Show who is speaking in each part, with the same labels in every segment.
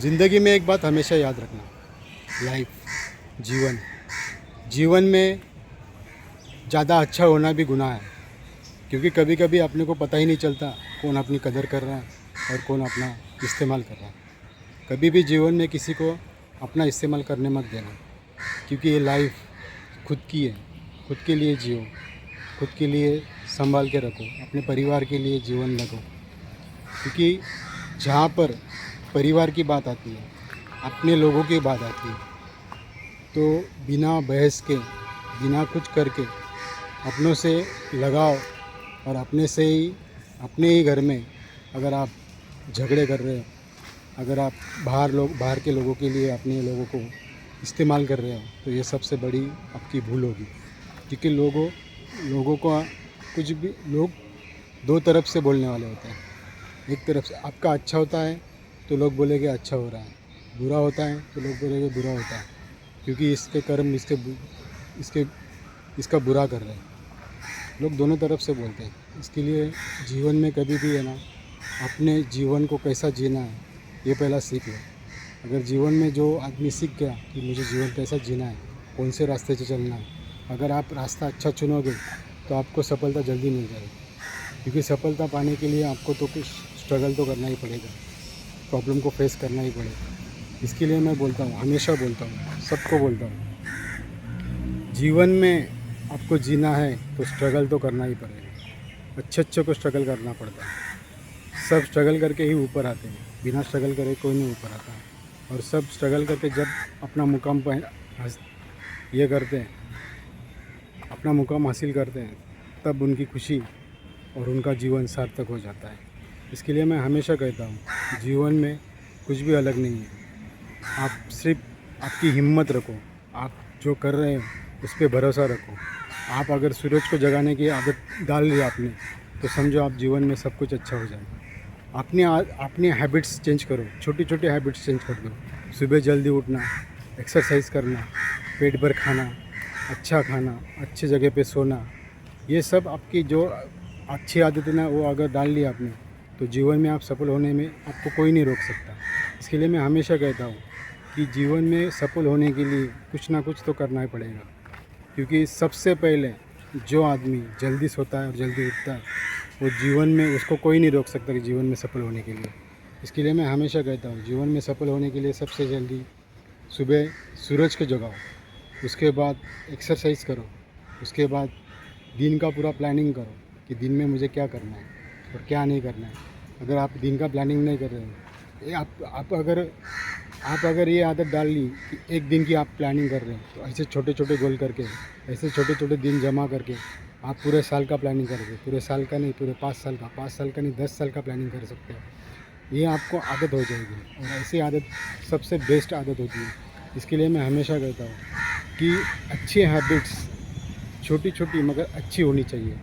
Speaker 1: ज़िंदगी में एक बात हमेशा याद रखना, लाइफ, जीवन जीवन में ज़्यादा अच्छा होना भी गुनाह है। क्योंकि कभी कभी अपने को पता ही नहीं चलता कौन अपनी कदर कर रहा है और कौन अपना इस्तेमाल कर रहा है। कभी भी जीवन में किसी को अपना इस्तेमाल करने मत देना, क्योंकि ये लाइफ खुद की है। खुद के लिए जियो, खुद के लिए संभाल के रखो, अपने परिवार के लिए जीवन लगो। क्योंकि जहाँ पर परिवार की बात आती है, अपने लोगों की बात आती है, तो बिना बहस के, बिना कुछ करके अपनों से लगाओ। और अपने ही घर में अगर आप झगड़े कर रहे हो, अगर आप बाहर के लोगों के लिए अपने लोगों को इस्तेमाल कर रहे हो, तो ये सबसे बड़ी आपकी भूल होगी। क्योंकि लोगों को कुछ भी लोग दो तरफ से बोलने वाले होते हैं। एक तरफ से आपका अच्छा होता है तो लोग बोलेंगे अच्छा हो रहा है, बुरा होता है तो लोग बोलेंगे बुरा होता है, क्योंकि इसके कर्म इसके इसका बुरा कर रहे हैं। लोग दोनों तरफ से बोलते हैं। इसके लिए जीवन में कभी भी है ना, अपने जीवन को कैसा जीना है ये पहला सीख लो। अगर जीवन में जो आदमी सीख गया कि मुझे जीवन कैसा जीना है, कौन से रास्ते से चलना है, अगर आप रास्ता अच्छा चुनोगे तो आपको सफलता जल्दी मिल जाएगी। क्योंकि सफलता पाने के लिए आपको तो कुछ स्ट्रगल तो करना ही पड़ेगा, प्रॉब्लम को फेस करना ही पड़ेगा। इसके लिए मैं बोलता हूँ, हमेशा बोलता हूँ, सबको बोलता हूँ, जीवन में आपको जीना है तो स्ट्रगल तो करना ही पड़ेगा। अच्छे को स्ट्रगल करना पड़ता है। सब स्ट्रगल करके ही ऊपर आते हैं, बिना स्ट्रगल करे कोई नहीं ऊपर आता। और सब स्ट्रगल करके जब अपना मुकाम पर ये करते हैं, अपना मुकाम हासिल करते हैं, तब उनकी खुशी और उनका जीवन सार्थक हो जाता है। इसके लिए मैं हमेशा कहता हूँ, जीवन में कुछ भी अलग नहीं है। आप सिर्फ आपकी हिम्मत रखो, आप जो कर रहे हो उस पर भरोसा रखो। आप अगर सूरज को जगाने की आदत डाल ली आपने, तो समझो आप जीवन में सब कुछ अच्छा हो जाएगा। अपने हैबिट्स चेंज करो, छोटी छोटी हैबिट्स चेंज कर दो। सुबह जल्दी उठना, एक्सरसाइज करना, पेट भर खाना, अच्छी जगह पे सोना, ये सब आपकी जो अच्छी आदतें ना, वो अगर डाल ली आपने, तो जीवन में आप सफल होने में आपको कोई नहीं रोक सकता। इसके लिए मैं हमेशा कहता हूँ कि जीवन में सफल होने के लिए कुछ ना कुछ तो करना ही पड़ेगा। क्योंकि सबसे पहले जो आदमी जल्दी सोता है और जल्दी उठता है, वो जीवन में उसको कोई नहीं रोक सकता कि जीवन में सफल होने के लिए। इसके लिए मैं हमेशा कहता हूँ, जीवन में सफल होने के लिए सबसे जल्दी सुबह सूरज को जगाओ, उसके बाद एक्सरसाइज करो, उसके बाद दिन का पूरा प्लानिंग करो कि दिन में मुझे क्या करना है और क्या नहीं करना है। अगर आप दिन का प्लानिंग नहीं कर रहे हो, आप अगर ये आदत डाल ली कि एक दिन की आप प्लानिंग कर रहे हैं, तो ऐसे छोटे छोटे गोल करके, ऐसे छोटे छोटे दिन जमा करके आप पूरे साल का प्लानिंग करोगे। पूरे साल का नहीं, पूरे 5 साल का नहीं, 10 साल का प्लानिंग कर सकते हो। ये आपको आदत हो जाएगी, और ऐसी आदत सबसे बेस्ट आदत होती है। इसके लिए मैं हमेशा कहता हूँ कि अच्छी हैबिट्स छोटी छोटी मगर अच्छी होनी चाहिए।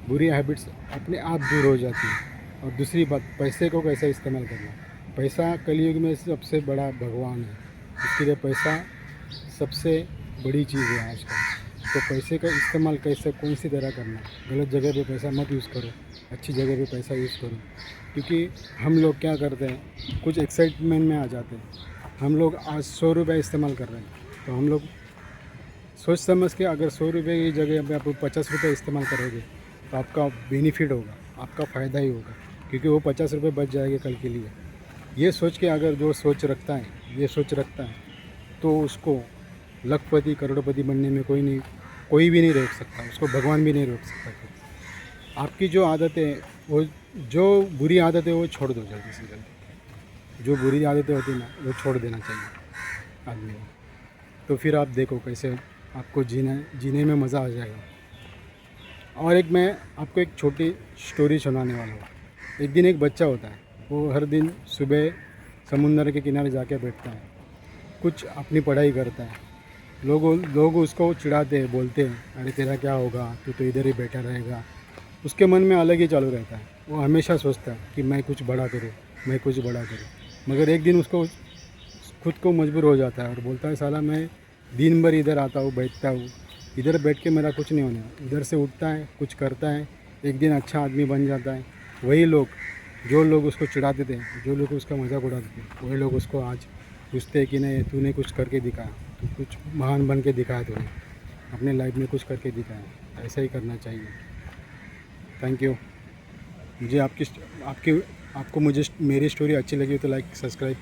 Speaker 1: बुरी हैबिट्स अपने आप दूर हो जाती है। और दूसरी बात, पैसे को कैसे इस्तेमाल करना। पैसा कलयुग में सबसे बड़ा भगवान है। इसके लिए पैसा सबसे बड़ी चीज़ है आजकल। तो पैसे का इस्तेमाल कैसे, कौन सी तरह करना। गलत जगह पे पैसा मत यूज़ करो, अच्छी जगह पे पैसा यूज़ करो। क्योंकि हम लोग क्या करते हैं, कुछ एक्साइटमेंट में आ जाते हैं। हम लोग आज 100 रुपये इस्तेमाल कर रहे हैं, तो हम लोग सोच समझ के अगर 100 रुपये की जगह पे आप 50 रुपये इस्तेमाल करोगे, तो आपका बेनिफिट होगा, आपका फ़ायदा ही होगा। क्योंकि वो 50 रुपये बच जाएंगे कल के लिए। ये सोच के अगर जो सोच रखता है, तो उसको लखपति करोड़पति बनने में कोई भी नहीं रोक सकता, उसको भगवान भी नहीं रोक सकता। आपकी जो आदत है, वो जो बुरी आदत है वो छोड़ दो जल्दी से जल्दी। जो बुरी आदतें होती है ना, वो छोड़ देना चाहिए आदमी को। तो फिर आप देखो कैसे आपको जीने में मज़ा आ जाएगा। और मैं आपको एक छोटी स्टोरी सुनाने वाला हूँ। एक दिन एक बच्चा होता है, वो हर दिन सुबह समुंदर के किनारे जाके बैठता है, कुछ अपनी पढ़ाई करता है। लोग उसको चिढ़ाते हैं, बोलते हैं अरे तेरा क्या होगा, तू तो इधर ही बैठा रहेगा। उसके मन में अलग ही चालू रहता है। वो हमेशा सोचता है कि मैं कुछ बड़ा करूँ। मगर एक दिन उसको खुद को मजबूर हो जाता है और बोलता है साला मैं दिन भर इधर आता हूँ, बैठता हूँ, इधर बैठ के मेरा कुछ नहीं होने। इधर से उठता है, कुछ करता है, एक दिन अच्छा आदमी बन जाता है। वही लोग जो लोग उसको चिढ़ाते थे, जो लोग उसका मजाक उड़ाते थे, वही लोग उसको आज पूछते हैं कि नहीं तूने कुछ करके दिखाया, तू कुछ महान बन के दिखाया, तूने अपने लाइफ में कुछ करके दिखाया। ऐसा ही करना चाहिए। Thank you. मुझे आपकी आपकी आपको मुझे मेरी स्टोरी अच्छी लगी तो लाइक सब्सक्राइब